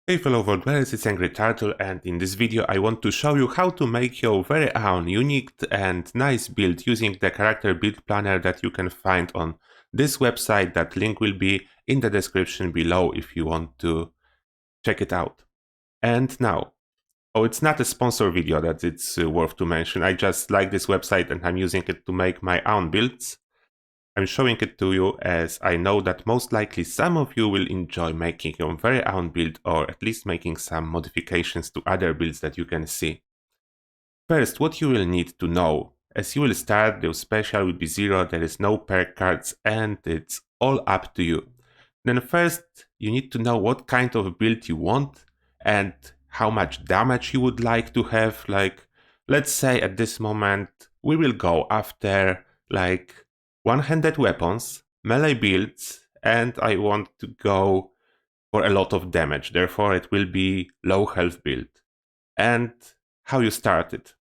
Hey fellow Worldbearers, it's Angry Turtle, and in this video I want to show you how to make your very own unique and nice build using the character build planner that you can find on this website. That link will be in the description below if you want to check it out. And now, it's not a sponsor video, that it's worth to mention. I just like this website and I'm using it to make my own builds. I'm showing it to you as I know that most likely some of you will enjoy making your very own build, or at least making some modifications to other builds that you can see. First, what you will need to know, as you will start, the special will be 0, there is no perk cards, and it's all up to you. Then first, you need to know what kind of build you want and how much damage you would like to have. Like, let's say at this moment, we will go after like one-handed weapons, melee builds, and I want to go for a lot of damage. Therefore, it will be low health build. And how you start it.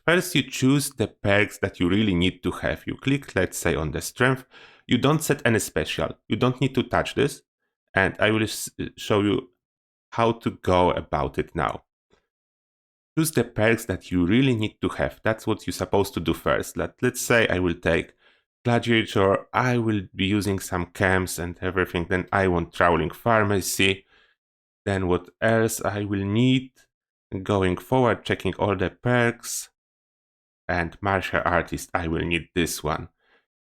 First, you choose the perks that you really need to have. You click, let's say, on the strength. You don't set any special. You don't need to touch this. And I will show you how to go about it now. Choose the perks that you really need to have. That's what you're supposed to do first. Let's say I will take Gladiator. I will be using some camps and everything. Then I want Traveling Pharmacy. Then what else I will need? Going forward, checking all the perks. And Martial Artist, I will need this one.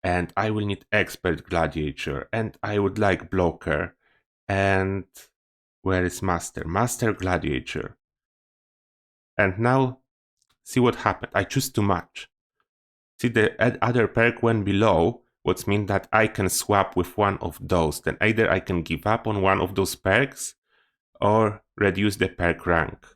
And I will need Expert Gladiator. And I would like Blocker. And where is Master? Master Gladiator. And now, see what happened. I choose too much. See, the other perk went below, which means that I can swap with one of those. Then either I can give up on one of those perks or reduce the perk rank.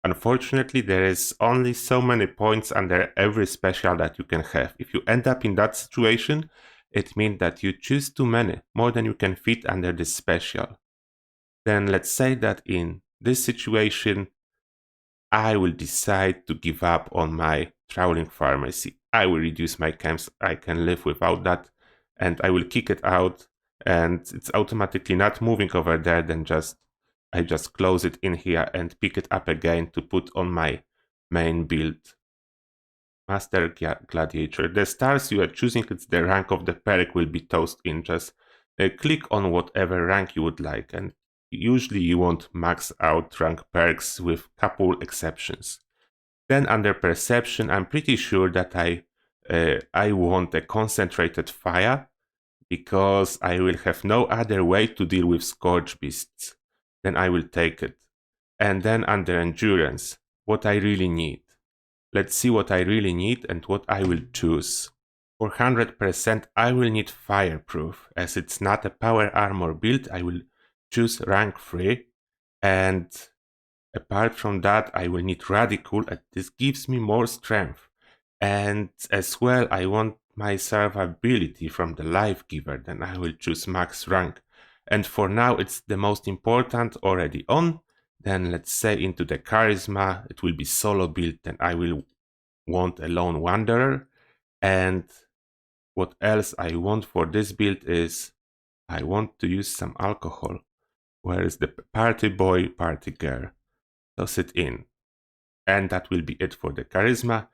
Unfortunately, there is only so many points under every special that you can have. If you end up in that situation, it means that you choose too many, more than you can fit under this special. Then let's say that in this situation, I will decide to give up on my Traveling Pharmacy. I will reduce my camps, I can live without that, and I will kick it out, and it's automatically not moving over there. Then I just close it in here and pick it up again to put on my main build. Master Gladiator. The stars you are choosing, it's the rank of the perk will be tossed in. Just click on whatever rank you would like, and usually you want max out rank perks with couple exceptions. Then under perception, I'm pretty sure that I want a concentrated fire, because I will have no other way to deal with Scourge Beasts. Then I will take it. And then under endurance, what I really need. Let's see what I really need and what I will choose. For 100%, I will need Fireproof. As it's not a power armor build, I will choose rank 3. And apart from that, I will need Radical, and this gives me more strength. And as well, I want my survivability from the Life Giver, then I will choose max rank. And for now, it's the most important already on. Then let's say into the Charisma, it will be solo build, then I will want a Lone Wanderer. And what else I want for this build is I want to use some alcohol. Where is the party boy, party girl? Toss it in. And that will be it for the Charisma.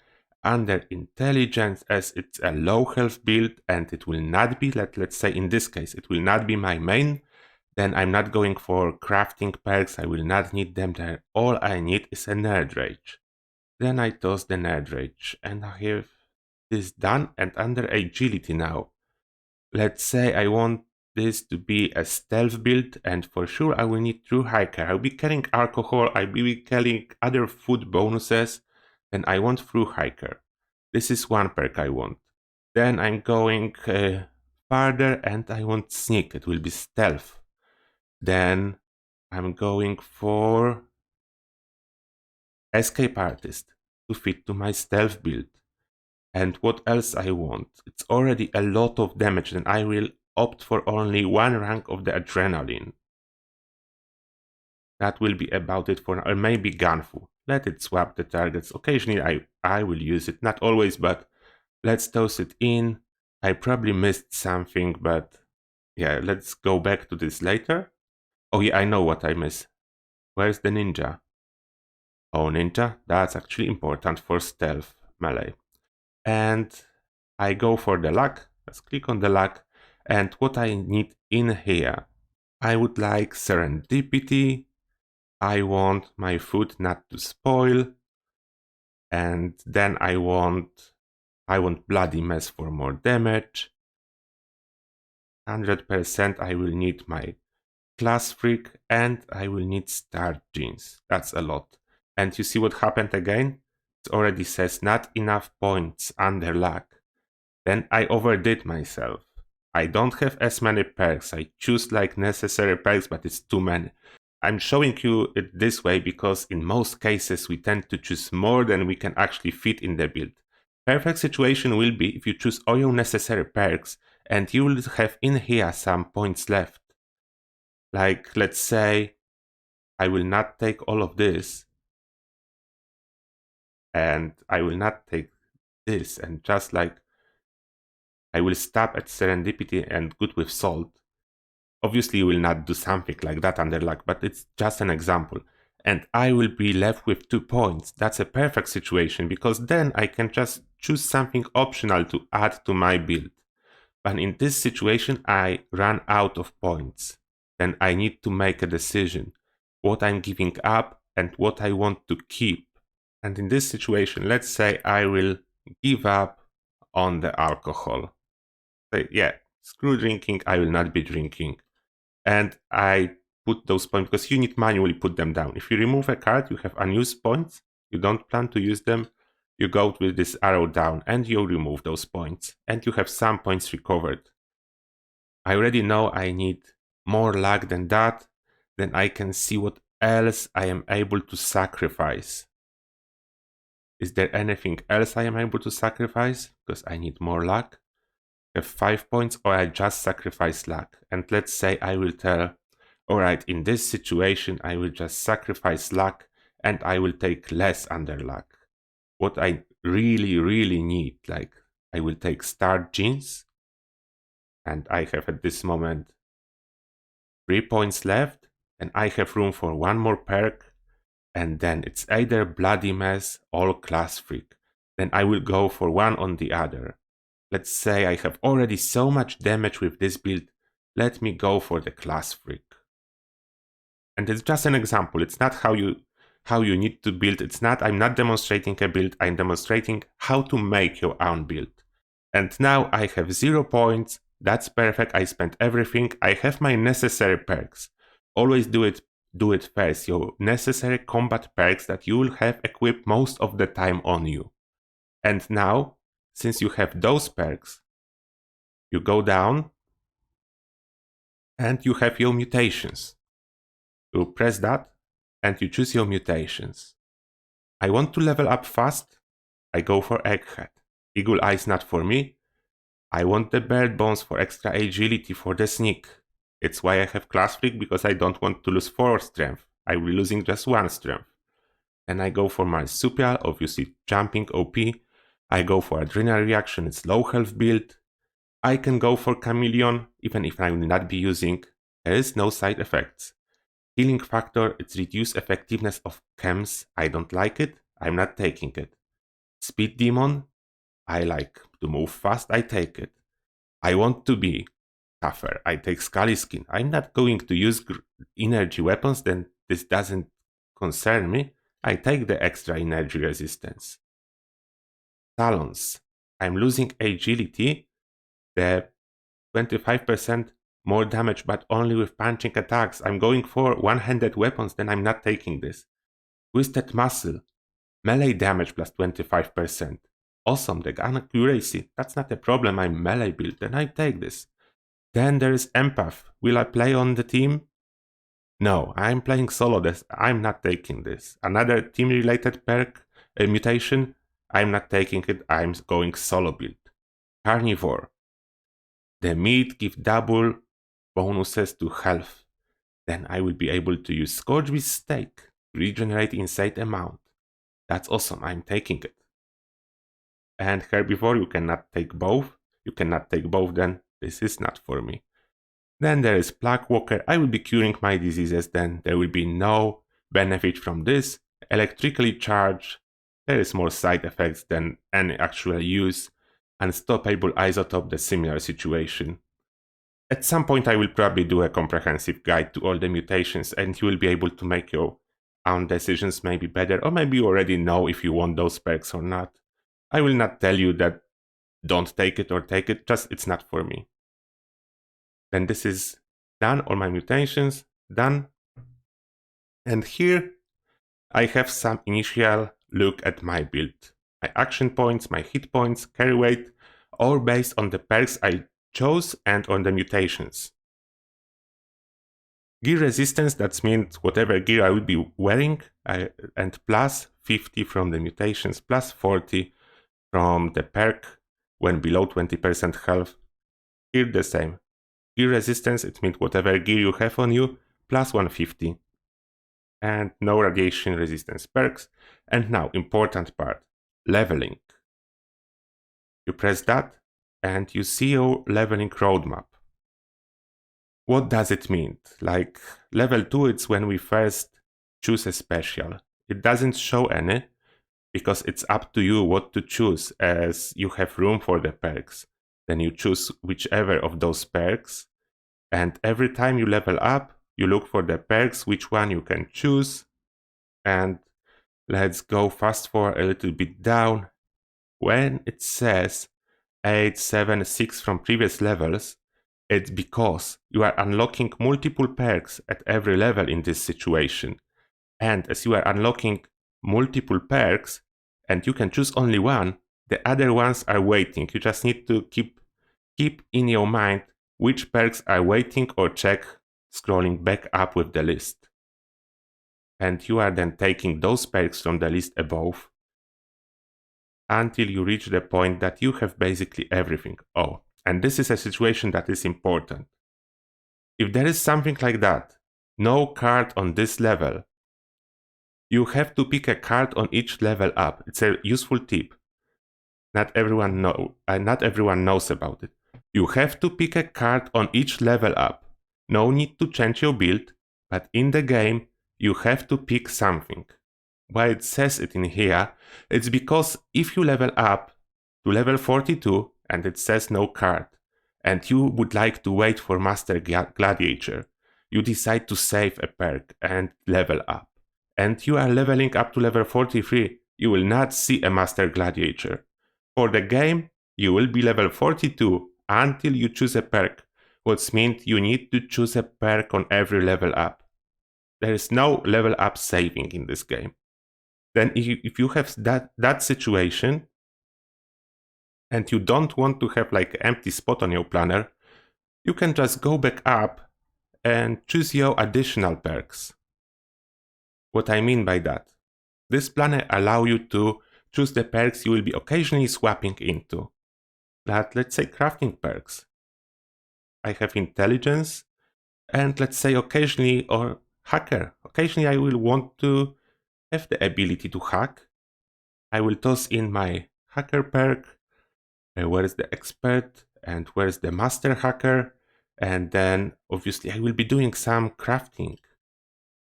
Under intelligence, as it's a low health build and it will not be, let's say in this case, it will not be my main, then I'm not going for crafting perks, I will not need them there. All I need is a Nerd Rage. Then I toss the Nerd Rage and I have this done. And under agility now, let's say I want this to be a stealth build, and for sure I will need True Hiker. I'll be carrying alcohol, I'll be carrying other food bonuses. Then I want Through Hiker. This is one perk I want. Then I'm going farther and I want Sneak. It will be Stealth. Then I'm going for Escape Artist to fit to my Stealth build. And what else I want? It's already a lot of damage, then I will opt for only one rank of the Adrenaline. That will be about it for now. Or maybe Ganfu. Let it swap the targets. Occasionally I will use it, not always, but let's toss it in. I probably missed something, but yeah, let's go back to this later. Oh yeah, I know what I missed. Where's the ninja? Oh, ninja, that's actually important for stealth melee. And I go for the luck. Let's click on the luck. And what I need in here, I would like serendipity. I want my food not to spoil. And then I want bloody mess for more damage. 100% I will need my class freak, and I will need star genes. That's a lot. And you see what happened again? It already says not enough points under luck. Then I overdid myself. I don't have as many perks. I choose like necessary perks, but it's too many. I'm showing you it this way because in most cases we tend to choose more than we can actually fit in the build. Perfect situation will be if you choose all your necessary perks and you will have in here some points left. Like, let's say I will not take all of this and I will not take this, and just like I will stop at serendipity and good with salt. Obviously you will not do something like that under luck, but it's just an example. And I will be left with 2 points. That's a perfect situation because then I can just choose something optional to add to my build. But in this situation I run out of points. Then I need to make a decision. What I'm giving up and what I want to keep. And in this situation, let's say I will give up on the alcohol. Say, yeah, screw drinking, I will not be drinking. And I put those points because you need manually put them down. If you remove a card, you have unused points, you don't plan to use them, you go with this arrow down and you remove those points and you have some points recovered. I already know I need more luck than that, then I can see what else I am able to sacrifice. Is there anything else I am able to sacrifice? Because I need more luck. Have 5 points, or I just sacrifice luck. And let's say I will tell, alright, in this situation I will just sacrifice luck and I will take less under luck. What I really need, like I will take star genes, and I have at this moment 3 points left, and I have room for 1 more perk, and then it's either bloody mess or class freak. Then I will go for one on the other. Let's say I have already so much damage with this build, let me go for the class freak. And it's just an example, it's not how you need to build, I'm not demonstrating a build, I'm demonstrating how to make your own build. And now I have 0 points, that's perfect, I spent everything, I have my necessary perks. Always do it first, your necessary combat perks that you will have equipped most of the time on you. And now, since you have those perks, you go down and you have your mutations. You press that and you choose your mutations. I want to level up fast, I go for Egghead. Eagle Eyes not for me. I want the Bird Bones for extra agility for the sneak. It's why I have class freak, because I don't want to lose 4 strength. I will be losing just 1 strength. And I go for Marsupial, obviously jumping OP. I go for Adrenal Reaction, it's low health build. I can go for Chameleon, even if I will not be using. There is no side effects. Healing factor, it's reduced effectiveness of chems. I don't like it, I'm not taking it. Speed Demon, I like to move fast, I take it. I want to be tougher, I take Scully Skin. I'm not going to use energy weapons, then this doesn't concern me. I take the extra energy resistance. Talons, I'm losing agility, the 25% more damage, but only with punching attacks. I'm going for one-handed weapons, then I'm not taking this. Twisted Muscle, melee damage plus 25%. Awesome, the gun accuracy, that's not a problem, I'm melee build, then I take this. Then there is Empath. Will I play on the team? No, I'm playing solo, I'm not taking this. Another team-related perk, a mutation, I'm not taking it, I'm going solo build. Carnivore. The meat give double bonuses to health. Then I will be able to use Scourge with Steak to regenerate insane amount. That's awesome, I'm taking it. And Herbivore, you cannot take both. You cannot take both, then this is not for me. Then there is Plague Walker. I will be curing my diseases, then there will be no benefit from this. Electrically charged, there is more side effects than any actual use. Unstoppable isotope, the similar situation. At some point I will probably do a comprehensive guide to all the mutations, and you will be able to make your own decisions maybe better, or maybe you already know if you want those perks or not. I will not tell you that don't take it or take it, just it's not for me. Then this is done, all my mutations, done. And here I have some initial look at my build. My action points, my hit points, carry weight, all based on the perks I chose and on the mutations. Gear resistance, that means whatever gear I will be wearing, and plus 50 from the mutations, plus 40 from the perk when below 20% health. Here the same. Gear resistance, it means whatever gear you have on you, plus 150. And no radiation resistance perks. And now, important part, leveling. You press that, and you see your leveling roadmap. What does it mean? Like, level 2, it's when we first choose a special. It doesn't show any, because it's up to you what to choose, as you have room for the perks. Then you choose whichever of those perks, and every time you level up, you look for the perks, which one you can choose. And let's go fast forward a little bit down. When it says 8, 7, 6 from previous levels, it's because you are unlocking multiple perks at every level in this situation. And as you are unlocking multiple perks, and you can choose only one, the other ones are waiting. You just need to keep in your mind which perks are waiting, or check scrolling back up with the list. And you are then taking those perks from the list above until you reach the point that you have basically everything. Oh, and this is a situation that is important. If there is something like that, no card on this level, you have to pick a card on each level up. It's a useful tip. Not everyone knows about it. You have to pick a card on each level up. No need to change your build, but in the game, you have to pick something. Why it says it in here, it's because if you level up to level 42 and it says no card, and you would like to wait for Master Gladiator, you decide to save a perk and level up, and you are leveling up to level 43, you will not see a Master Gladiator. For the game, you will be level 42 until you choose a perk, which means you need to choose a perk on every level up. There is no level up saving in this game. Then if you have that situation, and you don't want to have like an empty spot on your planner, you can just go back up and choose your additional perks. What I mean by that, this planner allows you to choose the perks you will be occasionally swapping into. Let's say crafting perks. I have intelligence, and let's say occasionally, or hacker. Occasionally I will want to have the ability to hack. I will toss in my hacker perk. Where is the expert, and where's the master hacker? And then obviously I will be doing some crafting.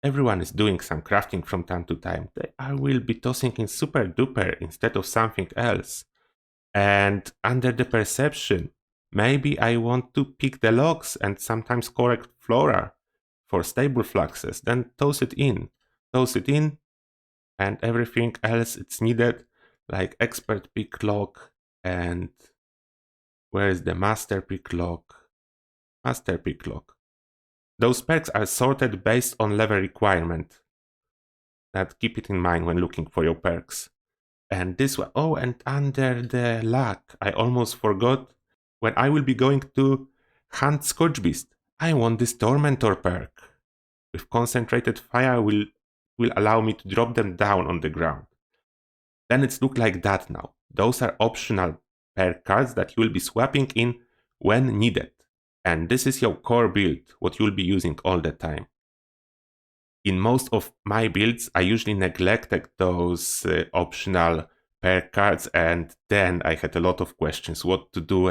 Everyone is doing some crafting from time to time. I will be tossing in super duper instead of something else. And under the perception, maybe I want to pick the logs and sometimes correct flora for stable fluxes, then toss it in, and everything else it's needed, like expert pick log, and where is the master pick log? Master pick log. Those perks are sorted based on level requirement. Keep it in mind when looking for your perks. And this one, oh, and under the luck, I almost forgot, when I will be going to hunt Scourgebeast, I want this Tormentor perk. With concentrated fire will allow me to drop them down on the ground. Then it's look like that now. Those are optional perk cards that you will be swapping in when needed. And this is your core build, what you'll be using all the time. In most of my builds, I usually neglected those optional perk cards, and then I had a lot of questions what to do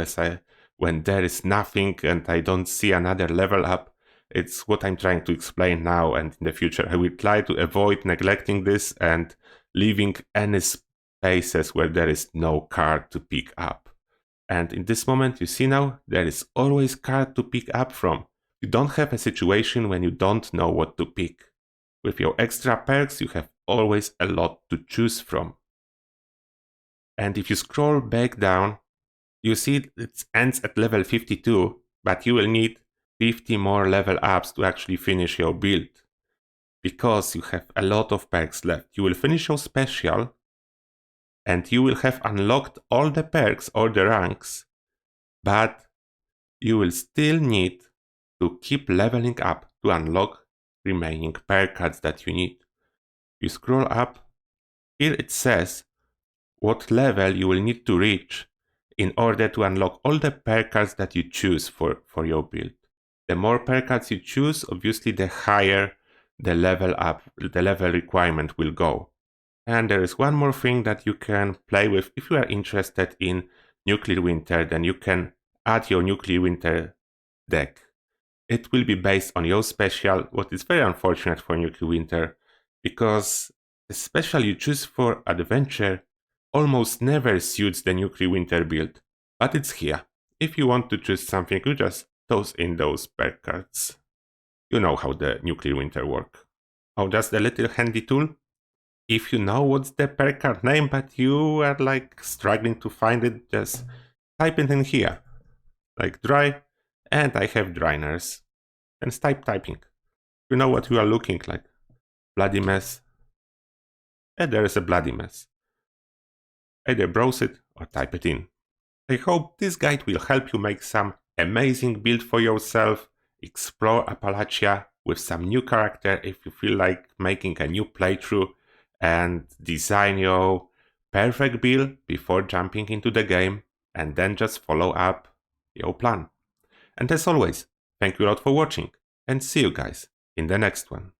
when there is nothing and I don't see another level up. It's what I'm trying to explain now, and in the future I will try to avoid neglecting this and leaving any spaces where there is no card to pick up. And in this moment, you see now, there is always card to pick up from. You don't have a situation when you don't know what to pick. With your extra perks, you have always a lot to choose from. And if you scroll back down, you see it ends at level 52, but you will need 50 more level ups to actually finish your build. Because you have a lot of perks left. You will finish your special, and you will have unlocked all the perks or the ranks, but you will still need to keep leveling up to unlock remaining perk cards that you need. You scroll up, here it says what level you will need to reach in order to unlock all the perk cards that you choose for your build. The more perk cards you choose, obviously the higher the level requirement will go. And there is one more thing that you can play with. If you are interested in Nuclear Winter, then you can add your Nuclear Winter deck. It will be based on your special, what is very unfortunate for Nuclear Winter, because the special you choose for Adventure almost never suits the Nuclear Winter build. But it's here. If you want to choose something, you just toss in those perk cards. You know how the Nuclear Winter work. Oh, just a little handy tool. If you know what's the perk card name, but you are like struggling to find it, just type it in here. Like dry, and I have dryness. And type typing. You know what you are looking like. Bloody mess. And there is a bloody mess. Either browse it or type it in. I hope this guide will help you make some amazing build for yourself, explore Appalachia with some new character if you feel like making a new playthrough, and design your perfect build before jumping into the game, and then just follow up your plan. And as always, thank you a lot for watching, and see you guys in the next one.